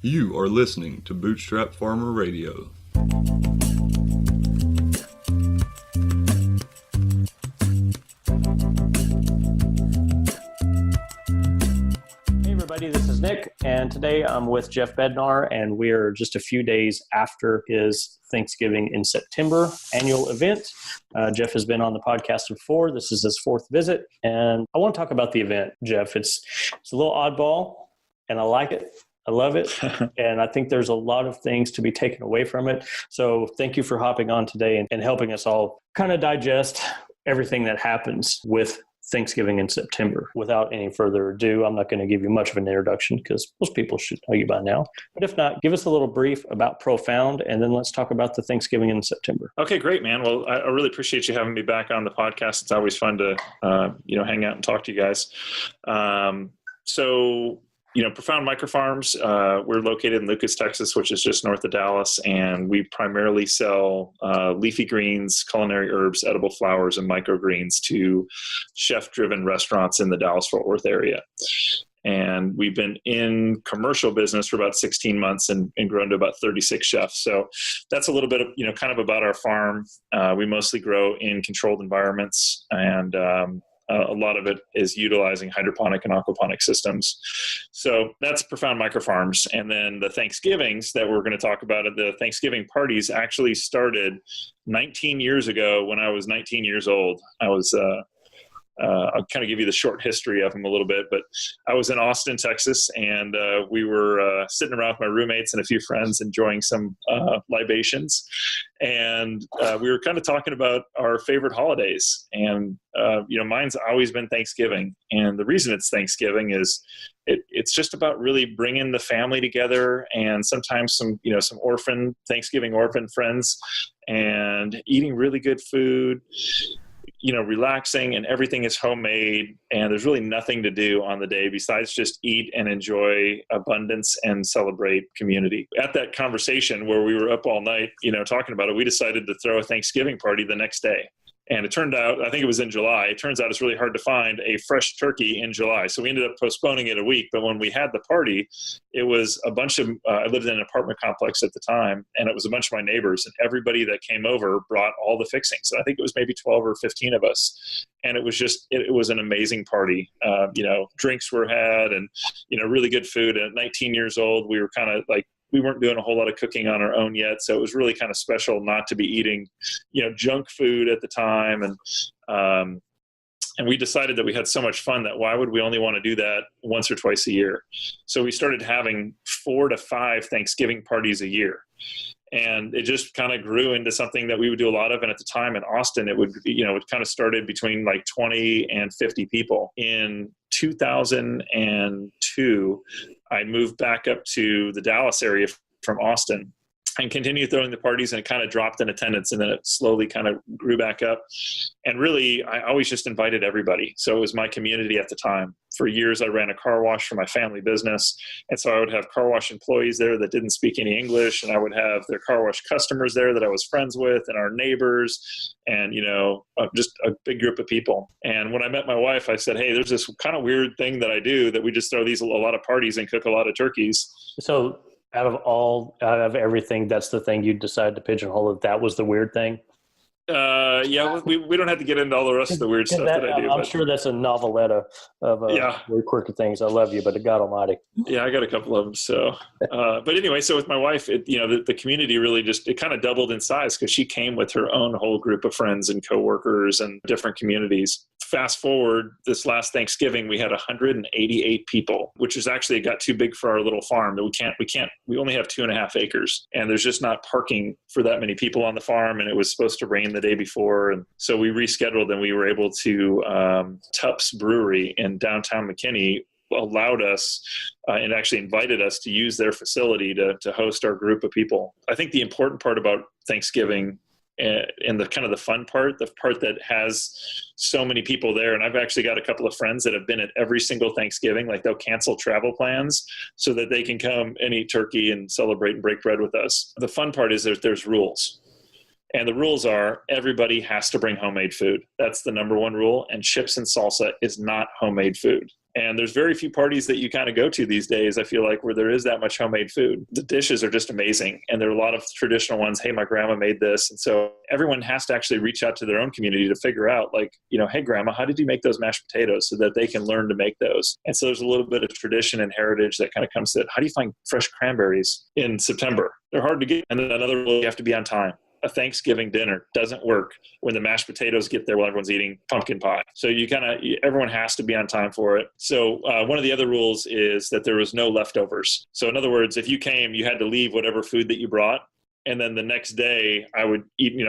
You are listening to Bootstrap Farmer Radio. Hey everybody, this is Nick, and today I'm with Jeff Bednar, and we're just a few days after his Thanksgiving in September annual event. Jeff has been on the podcast before. This is his fourth visit, and I want to talk about the event, Jeff. It's a little oddball, and I like it. I love it. And I think there's a lot of things to be taken away from it. So thank you for hopping on today and helping us all kind of digest everything that happens with Thanksgiving in September. Without any further ado, I'm not going to give you much of an introduction because most people should know you by now. But if not, give us a little brief about Profound, and then let's talk about the Thanksgiving in September. Okay, great, man. Well, I really appreciate you having me back on the podcast. It's always fun to, hang out and talk to you guys. Profound Microfarms, we're located in Lucas, Texas, which is just north of Dallas, and we primarily sell leafy greens, culinary herbs, edible flowers, and microgreens to chef-driven restaurants in the Dallas-Fort Worth area. And we've been in commercial business for about 16 months and grown to about 36 chefs. So that's a little bit of, kind of about our farm. We mostly grow in controlled environments, and a lot of it is utilizing hydroponic and aquaponic systems. So that's Profound Microfarms. And then the Thanksgivings that we're going to talk about, the Thanksgiving parties actually started 19 years ago when I was 19 years old. I'll kind of give you the short history of them a little bit, but I was in Austin, Texas, and we were sitting around with my roommates and a few friends enjoying some libations. And we were kind of talking about our favorite holidays. And, mine's always been Thanksgiving. And the reason it's Thanksgiving is it's just about really bringing the family together, and sometimes some Thanksgiving orphan friends, and eating really good food, relaxing, and everything is homemade, and there's really nothing to do on the day besides just eat and enjoy abundance and celebrate community. At that conversation where we were up all night, talking about it, we decided to throw a Thanksgiving party the next day. And it turned out, I think it was in July, it turns out it's really hard to find a fresh turkey in July. So we ended up postponing it a week. But when we had the party, it was a bunch of, I lived in an apartment complex at the time, and it was a bunch of my neighbors, and everybody that came over brought all the fixings. And I think it was maybe 12 or 15 of us. And it was just, it was an amazing party. Drinks were had, and, really good food. And at 19 years old, we were kind of like, we weren't doing a whole lot of cooking on our own yet. So it was really kind of special not to be eating, junk food at the time. And we decided that we had so much fun that why would we only want to do that once or twice a year? So we started having 4 to 5 Thanksgiving parties a year. And it just kind of grew into something that we would do a lot of. And at the time in Austin, it would, it kind of started between like 20 and 50 people. In 2002, I moved back up to the Dallas area from Austin and continued throwing the parties, and it kind of dropped in attendance, and then it slowly kind of grew back up. And really, I always just invited everybody. So it was my community at the time. For years, I ran a car wash for my family business. And so I would have car wash employees there that didn't speak any English, and I would have their car wash customers there that I was friends with, and our neighbors, and, just a big group of people. And when I met my wife, I said, hey, there's this kind of weird thing that I do that we just throw a lot of parties and cook a lot of turkeys. So out of everything, that's the thing you decided to pigeonhole it. That was the weird thing. We don't have to get into all the rest of the weird stuff that I do. I'm sure that's a noveletta of weird, quirky things. I love you, but God Almighty. Yeah, I got a couple of them. So, but anyway, so with my wife, the community really it kind of doubled in size because she came with her own whole group of friends and coworkers and different communities. Fast forward, this last Thanksgiving, we had 188 people, which is actually, it got too big for our little farm. We only have 2.5 acres, and there's just not parking for that many people on the farm. And it was supposed to rain the day before. And so we rescheduled, and we were able to, Tupps Brewery in downtown McKinney allowed us and actually invited us to use their facility to host our group of people. I think the important part about Thanksgiving, and the kind of the fun part, the part that has so many people there. And I've actually got a couple of friends that have been at every single Thanksgiving. Like, they'll cancel travel plans so that they can come and eat turkey and celebrate and break bread with us. The fun part is there's rules. And the rules are everybody has to bring homemade food. That's the number one rule. And chips and salsa is not homemade food. And there's very few parties that you kind of go to these days, I feel like, where there is that much homemade food. The dishes are just amazing. And there are a lot of traditional ones. Hey, my grandma made this. And so everyone has to actually reach out to their own community to figure out, like, hey, grandma, how did you make those mashed potatoes, so that they can learn to make those? And so there's a little bit of tradition and heritage that kind of comes to it. How do you find fresh cranberries in September? They're hard to get. And then another rule, you have to be on time. A Thanksgiving dinner doesn't work when the mashed potatoes get there while everyone's eating pumpkin pie. So everyone has to be on time for it. So one of the other rules is that there was no leftovers. So in other words, if you came, you had to leave whatever food that you brought. And then the next day I would eat,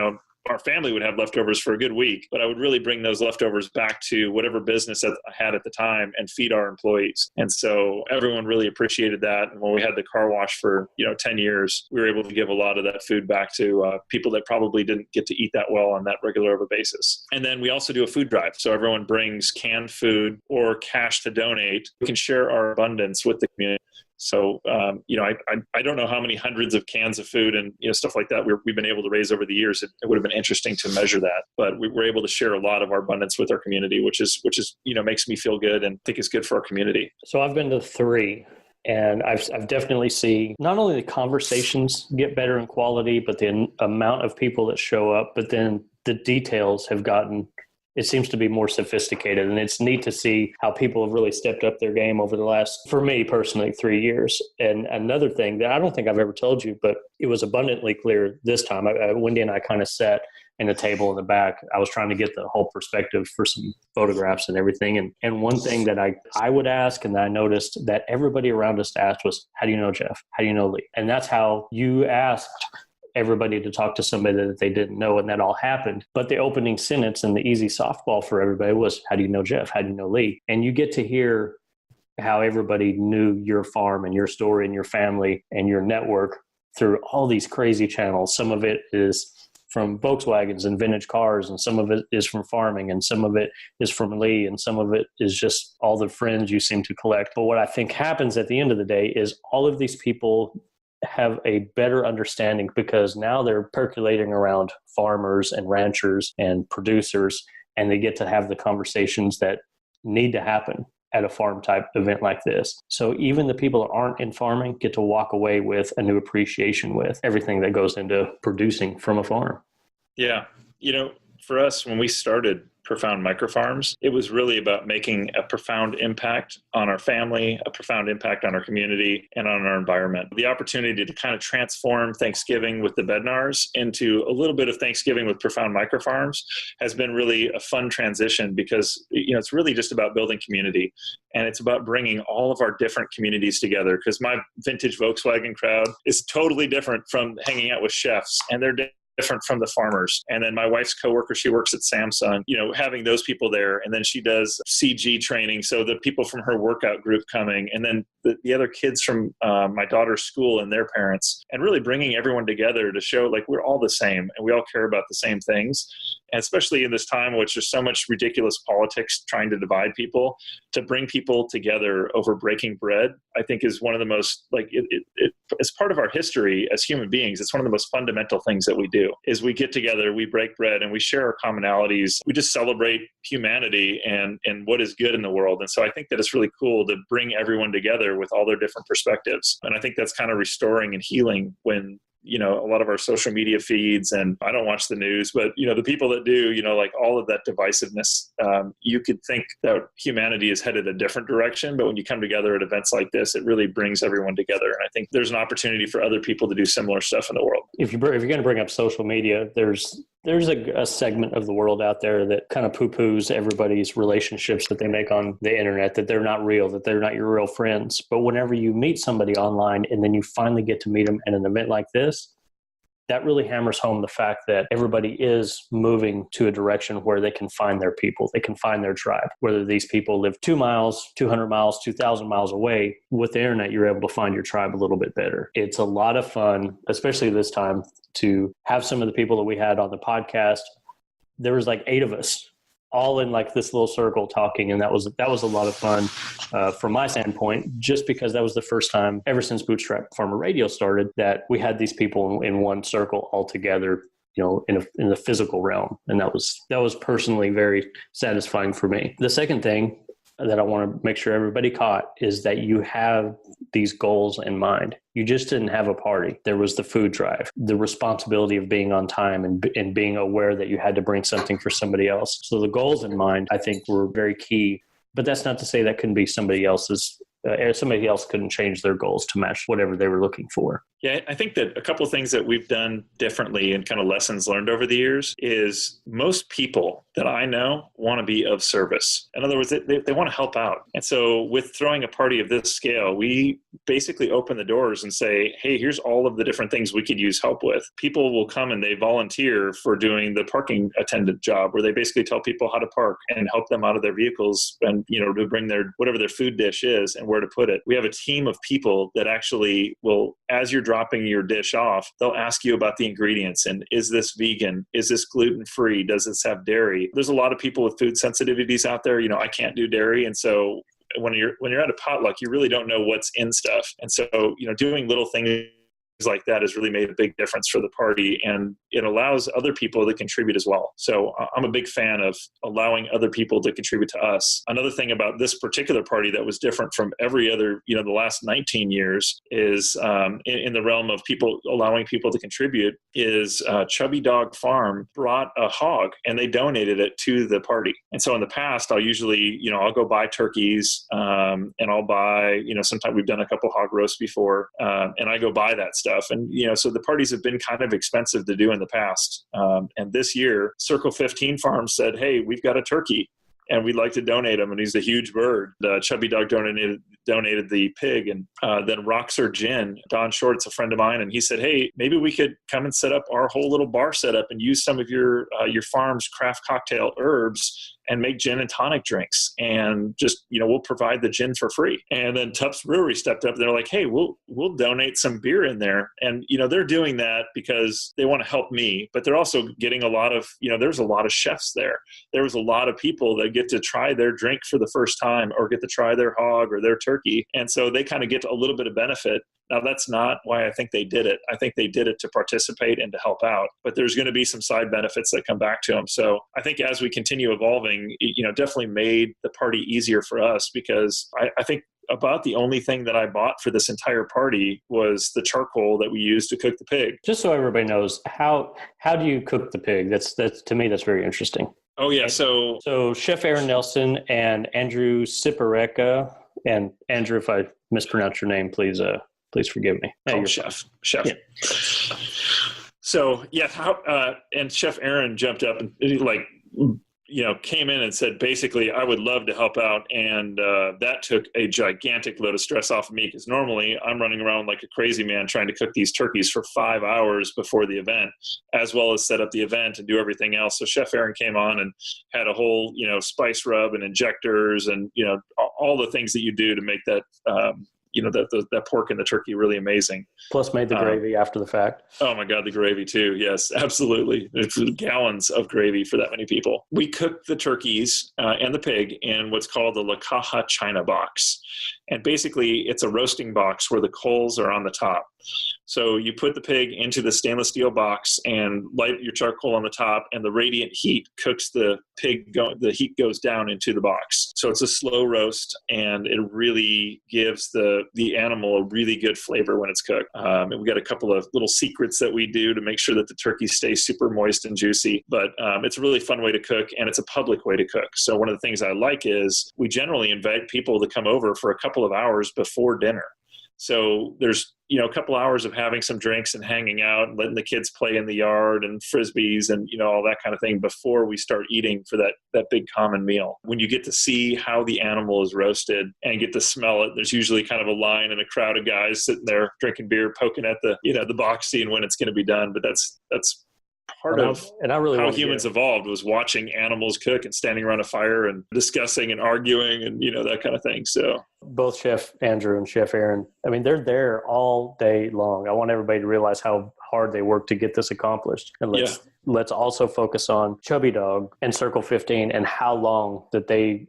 our family would have leftovers for a good week, but I would really bring those leftovers back to whatever business that I had at the time and feed our employees. And so everyone really appreciated that. And when we had the car wash for 10 years, we were able to give a lot of that food back to people that probably didn't get to eat that well on that regular of a basis. And then we also do a food drive. So everyone brings canned food or cash to donate. We can share our abundance with the community. So, I don't know how many hundreds of cans of food and stuff like that we've been able to raise over the years. It would have been interesting to measure that, but we were able to share a lot of our abundance with our community, which is makes me feel good and think is good for our community. So I've been to 3. And I've definitely seen not only the conversations get better in quality, but the amount of people that show up, but then the details have gotten, it seems to be more sophisticated. And it's neat to see how people have really stepped up their game over the last, for me personally, 3 years. And another thing that I don't think I've ever told you, but it was abundantly clear this time. Wendy and I kind of sat in a table in the back. I was trying to get the whole perspective for some photographs and everything. And one thing that I would ask, and I noticed that everybody around us asked was, how do you know Jeff? How do you know Lee? And that's how you asked everybody to talk to somebody that they didn't know, and that all happened. But the opening sentence and the easy softball for everybody was, how do you know Jeff? How do you know Lee? And you get to hear how everybody knew your farm and your story and your family and your network through all these crazy channels. Some of it is from Volkswagens and vintage cars, and some of it is from farming, and some of it is from Lee, and some of it is just all the friends you seem to collect. But what I think happens at the end of the day is all of these people have a better understanding, because now they're percolating around farmers and ranchers and producers, and they get to have the conversations that need to happen at a farm type event like this. So even the people that aren't in farming get to walk away with a new appreciation with everything that goes into producing from a farm. Yeah. For us, when we started Profound Microfarms, it was really about making a profound impact on our family, a profound impact on our community, and on our environment. The opportunity to kind of transform Thanksgiving with the Bednars into a little bit of Thanksgiving with Profound Microfarms has been really a fun transition, because it's really just about building community, and it's about bringing all of our different communities together. Because my vintage Volkswagen crowd is totally different from hanging out with chefs, and they're different from the farmers. And then my wife's coworker, she works at Samsung, having those people there. And then she does CG training. So the people from her workout group coming, and then the other kids from my daughter's school and their parents, and really bringing everyone together to show like we're all the same and we all care about the same things. And especially in this time in which there's so much ridiculous politics trying to divide people, to bring people together over breaking bread, I think is one of the most, as part of our history as human beings, it's one of the most fundamental things that we do, is we get together, we break bread, and we share our commonalities. We just celebrate humanity and what is good in the world. And so I think that it's really cool to bring everyone together with all their different perspectives. And I think that's kind of restoring and healing when a lot of our social media feeds, and I don't watch the news, but the people that do, like all of that divisiveness, you could think that humanity is headed a different direction, but when you come together at events like this, it really brings everyone together. And I think there's an opportunity for other people to do similar stuff in the world. If you're going to bring up social media, there's a segment of the world out there that kind of poo-poos everybody's relationships that they make on the internet, that they're not real, that they're not your real friends. But whenever you meet somebody online and then you finally get to meet them at an event like this, that really hammers home the fact that everybody is moving to a direction where they can find their people, they can find their tribe. Whether these people live 2 miles, 200 miles, 2,000 miles away, with the internet, you're able to find your tribe a little bit better. It's a lot of fun, especially this time, to have some of the people that we had on the podcast. There was like 8 of us all in like this little circle talking. And that was a lot of fun from my standpoint, just because that was the first time ever since Bootstrap Farmer Radio started that we had these people in one circle all together, in the physical realm. And that was personally very satisfying for me. The second thing that I want to make sure everybody caught is that you have these goals in mind. You just didn't have a party. There was the food drive, the responsibility of being on time and being aware that you had to bring something for somebody else. So the goals in mind, I think, were very key. But that's not to say that couldn't be somebody else's. Somebody else couldn't change their goals to match whatever they were looking for. Yeah, I think that a couple of things that we've done differently and kind of lessons learned over the years is most people that I know want to be of service. In other words, they want to help out. And so with throwing a party of this scale, we basically open the doors and say, hey, here's all of the different things we could use help with. People will come and they volunteer for doing the parking attendant job, where they basically tell people how to park and help them out of their vehicles and, to bring their, whatever their food dish is and where to put it. We have a team of people that actually will, as you're dropping your dish off, they'll ask you about the ingredients and is this vegan? Is this gluten-free? Does this have dairy? There's a lot of people with food sensitivities out there. I can't do dairy. And so when you're at a potluck, you really don't know what's in stuff. And so, doing little things like that has really made a big difference for the party, and it allows other people to contribute as well. So I'm a big fan of allowing other people to contribute to us. Another thing about this particular party that was different from every other, the last 19 years is in the realm of people allowing people to contribute is Chubby Dog Farm brought a hog and they donated it to the party. And so in the past, I'll usually, I'll go buy turkeys and I'll buy, sometimes we've done a couple hog roasts before and I go buy that stuff. And, so the parties have been kind of expensive to do in the past. And this year, Circle 15 Farms said, hey, we've got a turkey and we'd like to donate him. And he's a huge bird. Chubby Dog donated the pig. And then Roxer Gin, Don Short's a friend of mine. And he said, hey, maybe we could come and set up our whole little bar setup and use some of your farm's craft cocktail herbs and make gin and tonic drinks. And just, we'll provide the gin for free. And then Tupps Brewery stepped up. They're like, hey, we'll donate some beer in there. And, they're doing that because they want to help me, but they're also getting a lot of, there's a lot of chefs there. There was a lot of people that get to try their drink for the first time or get to try their hog or their turkey. And so they kind of get a little bit of benefit. Now, that's not why I think they did it. I think they did it to participate and to help out, but there's going to be some side benefits that come back to them. So I think as we continue evolving, definitely made the party easier for us, because I think about the only thing that I bought for this entire party was the charcoal that we used to cook the pig. Just so everybody knows, how do you cook the pig? That's to me, that's very interesting. Oh yeah. So Chef Aaron Nelson and Andrew Sipareka, and Andrew, if I mispronounce your name, please forgive me. Oh, Chef. Yeah. So yeah, and Chef Aaron jumped up and came in and said, basically, I would love to help out. And that took a gigantic load of stress off of me, because normally I'm running around like a crazy man trying to cook these turkeys for 5 hours before the event, as well as set up the event and do everything else. So Chef Aaron came on and had a whole, spice rub and injectors and, all the things that you do to make that, that pork and the turkey really amazing. Plus made the gravy after the fact. Oh my God, the gravy too. Yes, absolutely. It's gallons of gravy for that many people. We cook the turkeys and the pig in what's called the La Caja China box. And basically it's a roasting box where the coals are on the top. So you put the pig into the stainless steel box and light your charcoal on the top, and the radiant heat cooks the pig. The heat goes down into the box. So it's a slow roast, and it really gives the animal a really good flavor when it's cooked. And we got a couple of little secrets that we do to make sure that the turkey stays super moist and juicy. But it's a really fun way to cook, and it's a public way to cook. So one of the things I like is we generally invite people to come over for a couple of hours before dinner. So there's, a couple hours of having some drinks and hanging out and letting the kids play in the yard and frisbees and, all that kind of thing before we start eating for that big common meal. When you get to see how the animal is roasted and get to smell it, there's usually kind of a line and a crowd of guys sitting there drinking beer, poking at the box, seeing when it's going to be done. But that's part of how humans evolved, was watching animals cook and standing around a fire and discussing and arguing and, that kind of thing. So both Chef Andrew and Chef Aaron, I mean, they're there all day long. I want everybody to realize how hard they work to get this accomplished. And let's also focus on Chubby Dog and Circle 15 and how long that they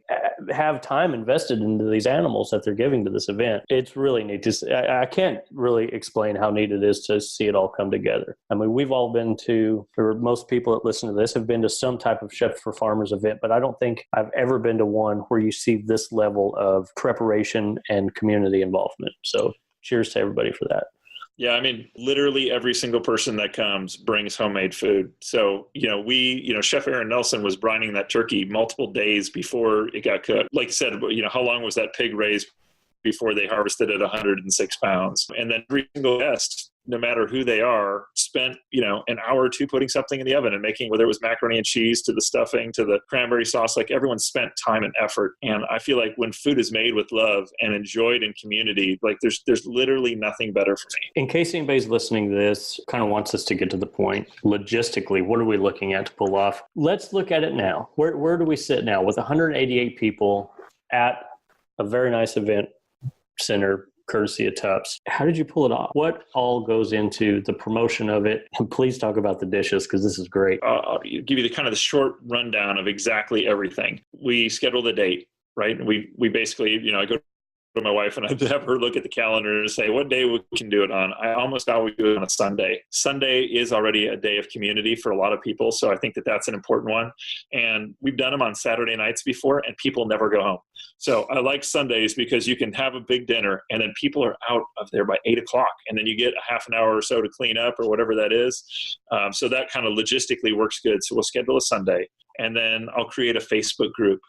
have time invested into these animals that they're giving to this event. It's really neat to see. I can't really explain how neat it is to see it all come together. I mean, we've all been to, or most people that listen to this have been to some type of Chef for Farmers event, but I don't think I've ever been to one where you see this level of preparation and community involvement. So cheers to everybody for that. Yeah, I mean, literally every single person that comes brings homemade food. So, Chef Aaron Nelson was brining that turkey multiple days before it got cooked. Like I said, how long was that pig raised before they harvested it 106 pounds? And then every single guest, no matter who they are, spent, an hour or two putting something in the oven and making, whether it was macaroni and cheese to the stuffing to the cranberry sauce, like everyone spent time and effort. And I feel like when food is made with love and enjoyed in community, like there's literally nothing better for me. In case anybody's listening to this, kind of wants us to get to the point, logistically, what are we looking at to pull off? Let's look at it now. Where do we sit now with 188 people at a very nice event center, courtesy of Tupps? How did you pull it off? What all goes into the promotion of it? And please talk about the dishes, because this is great. I'll give you the short rundown of exactly everything. We scheduled a date, right? And we basically, I go to my wife and I have her look at the calendar and say, what day we can do it on? I almost always do it on a Sunday. Sunday is already a day of community for a lot of people. So I think that that's an important one. And we've done them on Saturday nights before and people never go home. So I like Sundays because you can have a big dinner and then people are out of there by 8:00 and then you get a half an hour or so to clean up or whatever that is. So that kind of logistically works good. So we'll schedule a Sunday and then I'll create a Facebook group.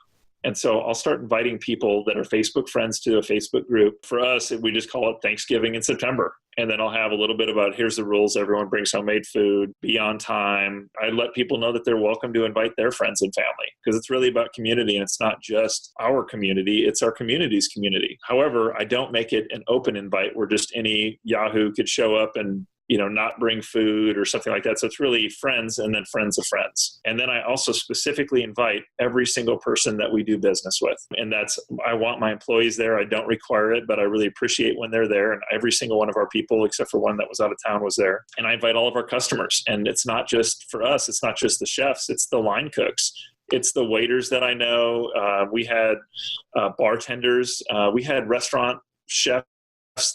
And so I'll start inviting people that are Facebook friends to a Facebook group. For us, we just call it Thanksgiving in September. And then I'll have a little bit about, here's the rules. Everyone brings homemade food, be on time. I let people know that they're welcome to invite their friends and family because it's really about community and it's not just our community, it's our community's community. However, I don't make it an open invite where just any Yahoo could show up and not bring food or something like that. So it's really friends and then friends of friends. And then I also specifically invite every single person that we do business with. And I want my employees there. I don't require it, but I really appreciate when they're there. And every single one of our people, except for one that was out of town, was there. And I invite all of our customers. And it's not just for us. It's not just the chefs. It's the line cooks. It's the waiters that I know. We had bartenders. We had restaurant chefs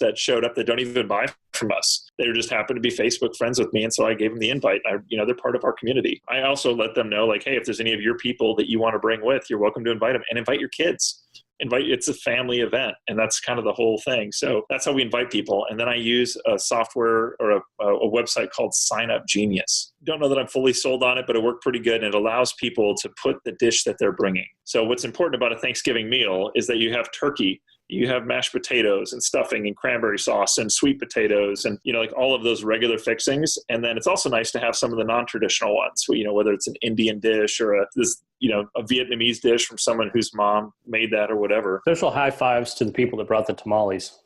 that showed up that don't even buy from us. They just happened to be Facebook friends with me. And so I gave them the invite. They're part of our community. I also let them know, like, hey, if there's any of your people that you want to bring with, you're welcome to invite them and invite your kids. It's a family event. And that's kind of the whole thing. So that's how we invite people. And then I use a software or a website called Sign Up Genius. Don't know that I'm fully sold on it, but it worked pretty good. And it allows people to put the dish that they're bringing. So what's important about a Thanksgiving meal is that you have turkey, you have mashed potatoes and stuffing and cranberry sauce and sweet potatoes and, like all of those regular fixings. And then it's also nice to have some of the non-traditional ones, whether it's an Indian dish or a Vietnamese dish from someone whose mom made that or whatever. Special high fives to the people that brought the tamales.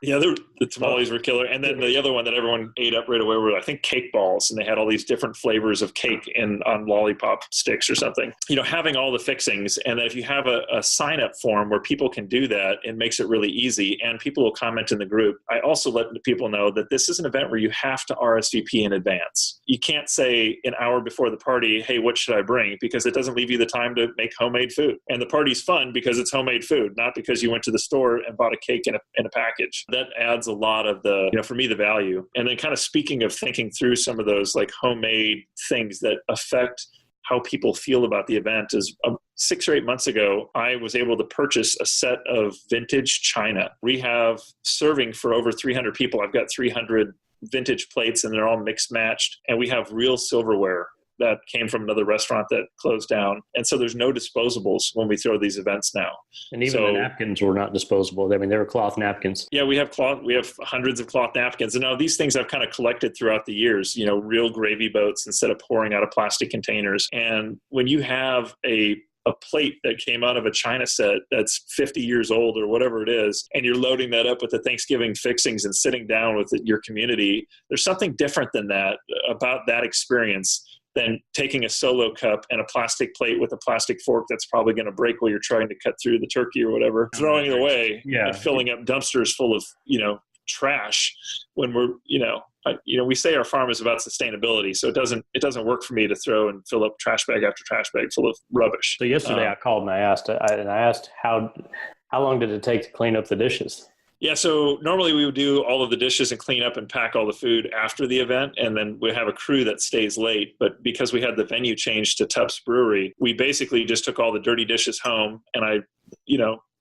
Yeah, the tamales were killer. And then the other one that everyone ate up right away were, I think, cake balls. And they had all these different flavors of cake on lollipop sticks or something. Having all the fixings. And then if you have a sign-up form where people can do that, it makes it really easy. And people will comment in the group. I also let people know that this is an event where you have to RSVP in advance. You can't say an hour before the party, hey, what should I bring? Because it doesn't leave you the time to make homemade food. And the party's fun because it's homemade food, not because you went to the store and bought a cake in a package. That adds a lot of for me, the value. And then kind of speaking of thinking through some of those like homemade things that affect how people feel about the event is 6 or 8 months ago, I was able to purchase a set of vintage china. We have serving for over 300 people. I've got 300 vintage plates and they're all mixed matched. And we have real silverware that came from another restaurant that closed down. And so there's no disposables when we throw these events now. And even the napkins were not disposable. I mean, they were cloth napkins. Yeah, we have cloth. We have hundreds of cloth napkins. And now these things I've kind of collected throughout the years, real gravy boats instead of pouring out of plastic containers. And when you have a plate that came out of a china set that's 50 years old or whatever it is, and you're loading that up with the Thanksgiving fixings and sitting down with your community, there's something different than that about that experience. than taking a solo cup and a plastic plate with a plastic fork that's probably going to break while you're trying to cut through the turkey or whatever, throwing it away and filling up dumpsters full of, trash when we're, we say our farm is about sustainability. So it doesn't work for me to throw and fill up trash bag after trash bag full of rubbish. So yesterday I called and I asked how long did it take to clean up the dishes? Yeah, so normally we would do all of the dishes and clean up and pack all the food after the event, and then we have a crew that stays late. But because we had the venue changed to Tupps Brewery, we basically just took all the dirty dishes home, and I,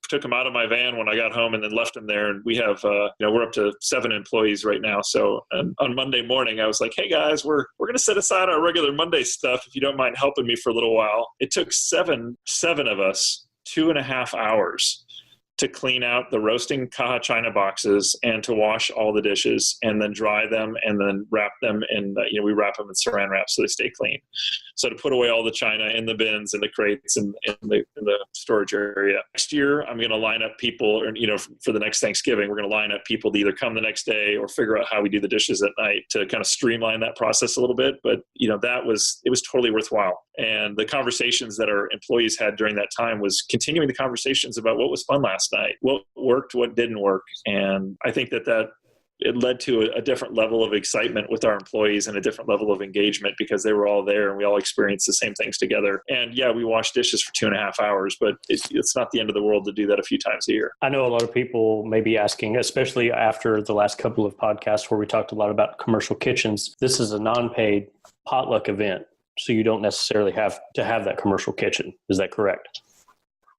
took them out of my van when I got home and then left them there. And we have, we're up to 7 employees right now. So on Monday morning, I was like, hey guys, we're going to set aside our regular Monday stuff if you don't mind helping me for a little while. It took seven of us 2.5 hours to clean out the roasting Kaha China boxes and to wash all the dishes and then dry them and then wrap them in, we wrap them in saran wrap so they stay clean. So to put away all the China in the bins and the crates and in the storage area. Next year, I'm going to line up people, for the next Thanksgiving, we're going to line up people to either come the next day or figure out how we do the dishes at night to kind of streamline that process a little bit. But, it was totally worthwhile. And the conversations that our employees had during that time was continuing the conversations about what was fun last night, what worked, what didn't work. And I think that it led to a different level of excitement with our employees and a different level of engagement because they were all there and we all experienced the same things together. And yeah, we washed dishes for 2.5 hours, but it's not the end of the world to do that a few times a year. I know a lot of people may be asking, especially after the last couple of podcasts where we talked a lot about commercial kitchens. This is a non-paid potluck event, so you don't necessarily have to have that commercial kitchen. Is that correct?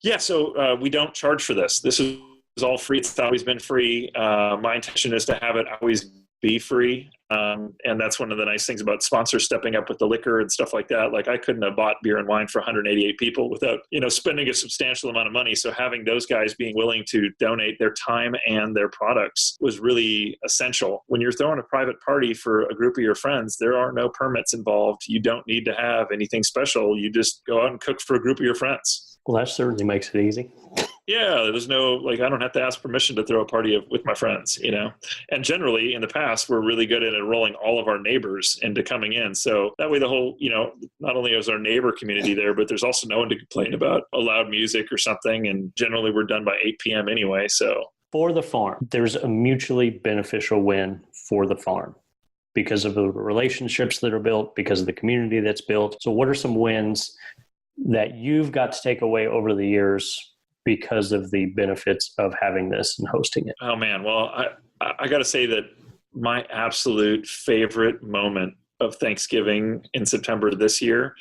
Yeah, so we don't charge for this. This is all free. It's always been free. My intention is to have it always be free. And that's one of the nice things about sponsors stepping up with the liquor and stuff like that. Like I couldn't have bought beer and wine for 188 people without, spending a substantial amount of money. So having those guys being willing to donate their time and their products was really essential. When you're throwing a private party for a group of your friends, there are no permits involved. You don't need to have anything special. You just go out and cook for a group of your friends. Well, that certainly makes it easy. Yeah, there's no, I don't have to ask permission to throw a party with my friends, And generally, in the past, we're really good at enrolling all of our neighbors into coming in. So that way the whole, not only is our neighbor community there, but there's also no one to complain about loud music or something. And generally, we're done by 8 p.m. anyway, so. For the farm, there's a mutually beneficial win for the farm because of the relationships that are built, because of the community that's built. So what are some wins that you've got to take away over the years because of the benefits of having this and hosting it? Oh man. Well, I got to say that my absolute favorite moment of Thanksgiving in September this year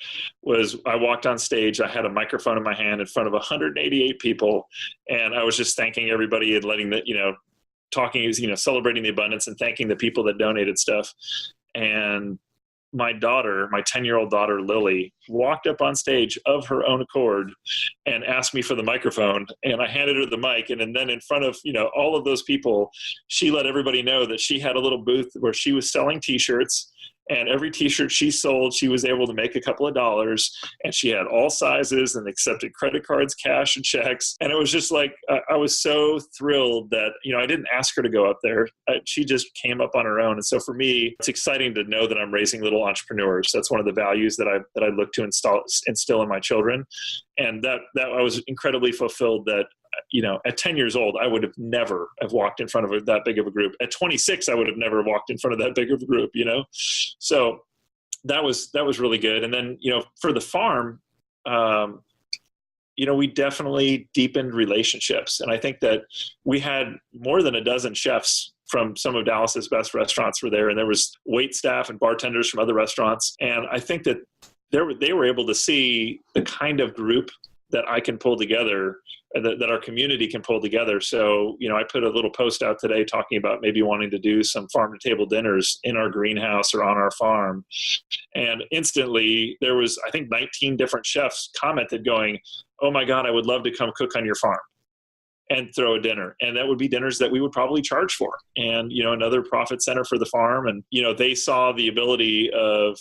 was I walked on stage. I had a microphone in my hand in front of 188 people. And I was just thanking everybody and letting talking, celebrating the abundance and thanking the people that donated stuff. And my 10-year-old daughter, Lily, walked up on stage of her own accord and asked me for the microphone. And I handed her the mic. And then in front of, all of those people, she let everybody know that she had a little booth where she was selling T-shirts. And every T-shirt she sold, she was able to make a couple of dollars. And she had all sizes and accepted credit cards, cash, and checks. And it was just like, I was so thrilled that, I didn't ask her to go up there. She just came up on her own. And so for me, it's exciting to know that I'm raising little entrepreneurs. That's one of the values that I look to instill in my children. And that I was incredibly fulfilled that, at 10 years old, I would have never have walked in front of that big of a group. At 26, I would have never walked in front of that big of a group, So that was really good. And then, for the farm, we definitely deepened relationships. And I think that we had more than a dozen chefs from some of Dallas's best restaurants were there. And there was wait staff and bartenders from other restaurants. And I think that they were able to see the kind of group that I can pull together, that our community can pull together. So, I put a little post out today talking about maybe wanting to do some farm to table dinners in our greenhouse or on our farm. And instantly there was, I think 19 different chefs commented going, oh my God, I would love to come cook on your farm and throw a dinner. And that would be dinners that we would probably charge for. And, another profit center for the farm. And, they saw the ability of,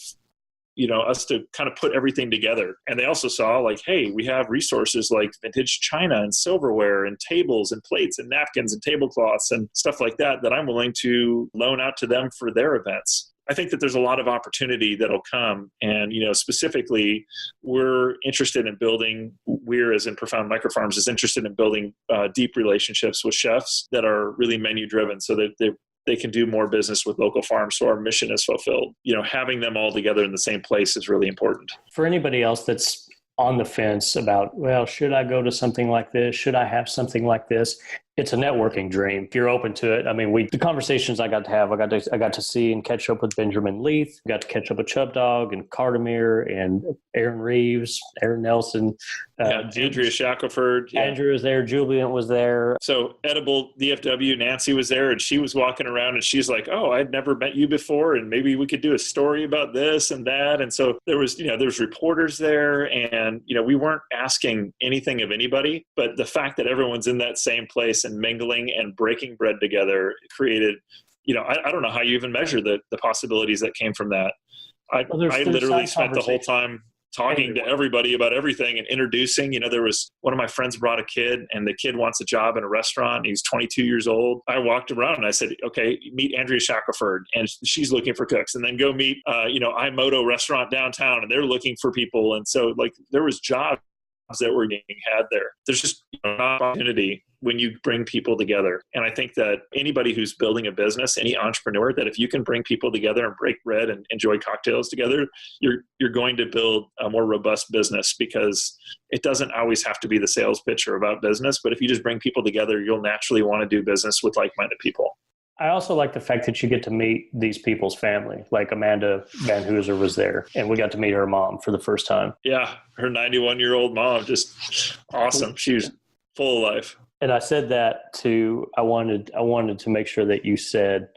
us to kind of put everything together. And they also saw like, hey, we have resources like vintage china and silverware and tables and plates and napkins and tablecloths and stuff like that I'm willing to loan out to them for their events. I think that there's a lot of opportunity that'll come. And, specifically, we're interested in building, as in Profound Microfarms, is interested in building deep relationships with chefs that are really menu driven so that they can do more business with local farms. So our mission is fulfilled. Having them all together in the same place is really important. For anybody else that's on the fence about, well, should I go to something like this? Should I have something like this? It's a networking dream. If you're open to it. I mean, the conversations I got to have, I got to see and catch up with Benjamin Leith, got to catch up with Chub Dog and Cardamere and Aaron Reeves, Aaron Nelson, Andrea Shackelford. Yeah. Andrew was there. Julian was there. So Edible DFW, Nancy was there, and she was walking around and she's like, oh, I'd never met you before. And maybe we could do a story about this and that. And so there was reporters there, and, we weren't asking anything of anybody, but the fact that everyone's in that same place and mingling and breaking bread together created, I don't know how you even measure the possibilities that came from that. I literally spent the whole time talking to everybody about everything and introducing. There was one of my friends brought a kid, and the kid wants a job in a restaurant. He's 22 years old. I walked around and I said, okay, meet Andrea Shackelford, and she's looking for cooks. And then go meet, iMoto restaurant downtown, and they're looking for people. And so there was jobs that were being had there. There's just an opportunity when you bring people together. And I think that anybody who's building a business, any entrepreneur, that if you can bring people together and break bread and enjoy cocktails together, you're going to build a more robust business, because it doesn't always have to be the sales pitch or about business. But if you just bring people together, you'll naturally want to do business with like-minded people. I also like the fact that you get to meet these people's family. Like Amanda Van Hooser was there, and we got to meet her mom for the first time. Yeah, her 91-year-old mom, just awesome. She was full of life. And I said that I wanted to make sure that you said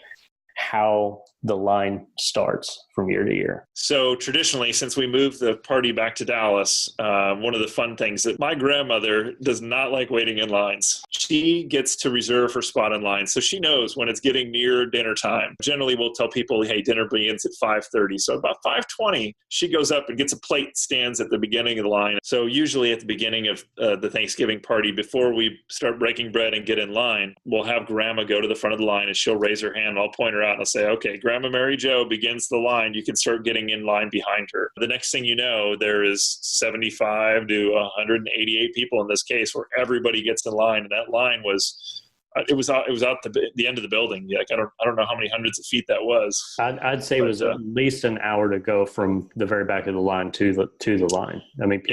how the line starts from year to year. So traditionally, since we moved the party back to Dallas, one of the fun things that my grandmother does not like waiting in lines. She gets to reserve her spot in line. So she knows when it's getting near dinner time. Generally, we'll tell people, hey, dinner begins at 5:30. So about 5:20, she goes up and gets a plate, stands at the beginning of the line. So usually at the beginning of the Thanksgiving party, before we start breaking bread and get in line, we'll have Grandma go to the front of the line, and she'll raise her hand. And I'll point her out and I'll say, okay, Grandma Mary Jo begins the line. You can start getting in line behind her. The next thing you know, there is 75 to 188 people in this case, where everybody gets in line. And that line was, it was out the end of the building. Like, I don't know how many hundreds of feet that was. I'd say it was at least an hour to go from the very back of the line to the line. I mean,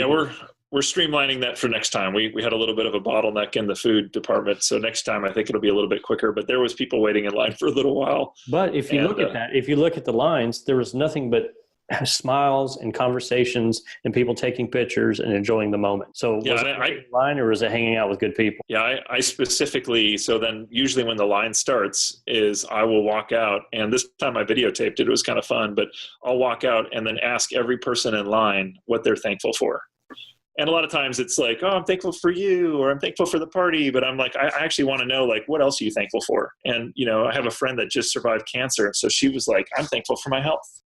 we're streamlining that for next time. We had a little bit of a bottleneck in the food department. So next time I think it'll be a little bit quicker, but there was people waiting in line for a little while. But if you look at that, if you look at the lines, there was nothing but smiles and conversations and people taking pictures and enjoying the moment. So was it in line, or was it hanging out with good people? Yeah, I specifically, so then usually when the line starts is I will walk out, and this time I videotaped it. It was kind of fun, but I'll walk out and then ask every person in line what they're thankful for. And a lot of times it's like, oh, I'm thankful for you, or I'm thankful for the party. But I'm like, I actually want to know, like, what else are you thankful for? And, I have a friend that just survived cancer. So she was like, I'm thankful for my health.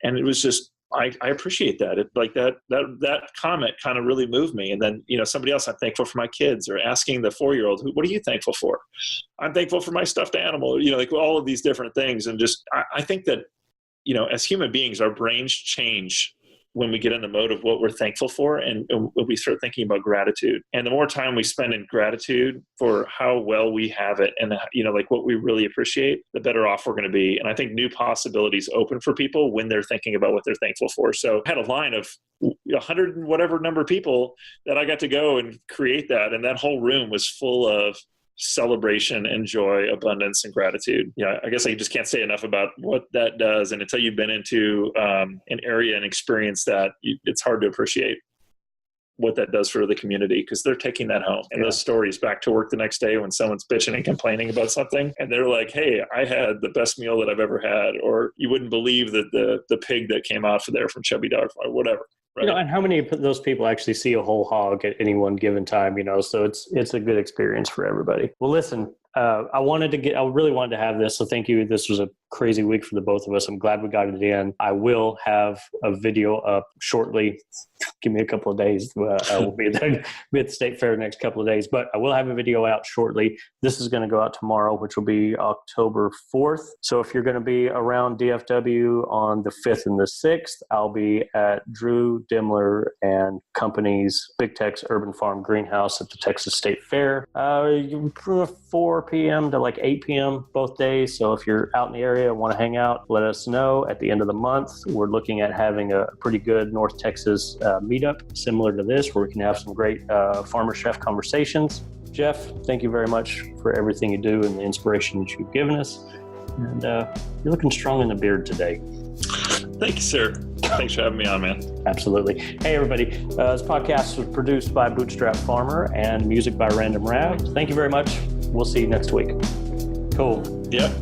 And it was just, I appreciate that. It, like that comment kind of really moved me. And then, somebody else, I'm thankful for my kids, or asking the 4-year-old, what are you thankful for? I'm thankful for my stuffed animal, like all of these different things. And just, I think that, as human beings, our brains change when we get in the mode of what we're thankful for, and when we start thinking about gratitude. And the more time we spend in gratitude for how well we have it, and like what we really appreciate, the better off we're going to be. And I think new possibilities open for people when they're thinking about what they're thankful for. So I had a line of 100 and whatever number of people that I got to go and create that. And that whole room was full of celebration and joy, abundance, and gratitude. I guess I just can't say enough about what that does. And until you've been into an area and experience that, it's hard to appreciate what that does for the community, because they're taking that home. And those stories back to work the next day when someone's bitching and complaining about something, and they're like, hey, I had the best meal that I've ever had, or you wouldn't believe that the pig that came out from there from Chubby Dog, or whatever. Right. And how many of those people actually see a whole hog at any one given time, so it's a good experience for everybody. Well, listen, I really wanted to have this. So thank you. This was a crazy week for the both of us. I'm glad we got it in. I will have a video up shortly. Give me a couple of days. I will be at the state fair the next couple of days, but I will have a video out shortly. This is going to go out tomorrow, which will be October 4th. So if you're going to be around DFW on the 5th and the 6th, I'll be at Drew Dimmler and Company's Big Tex Urban Farm Greenhouse at the Texas State Fair, 4 p.m. to like 8 p.m. both days. So if you're out in the area and want to hang out, let us know. At the end of the month, we're looking at having a pretty good North Texas meetup similar to this, where we can have some great farmer chef conversations. Jeff, thank you very much for everything you do and the inspiration that you've given us. And you're looking strong in the beard today. Thank you, sir. Thanks for having me on, man. Absolutely. Hey, everybody. This podcast was produced by Bootstrap Farmer and music by Random Rav. Thank you very much. We'll see you next week. Cool. Yep.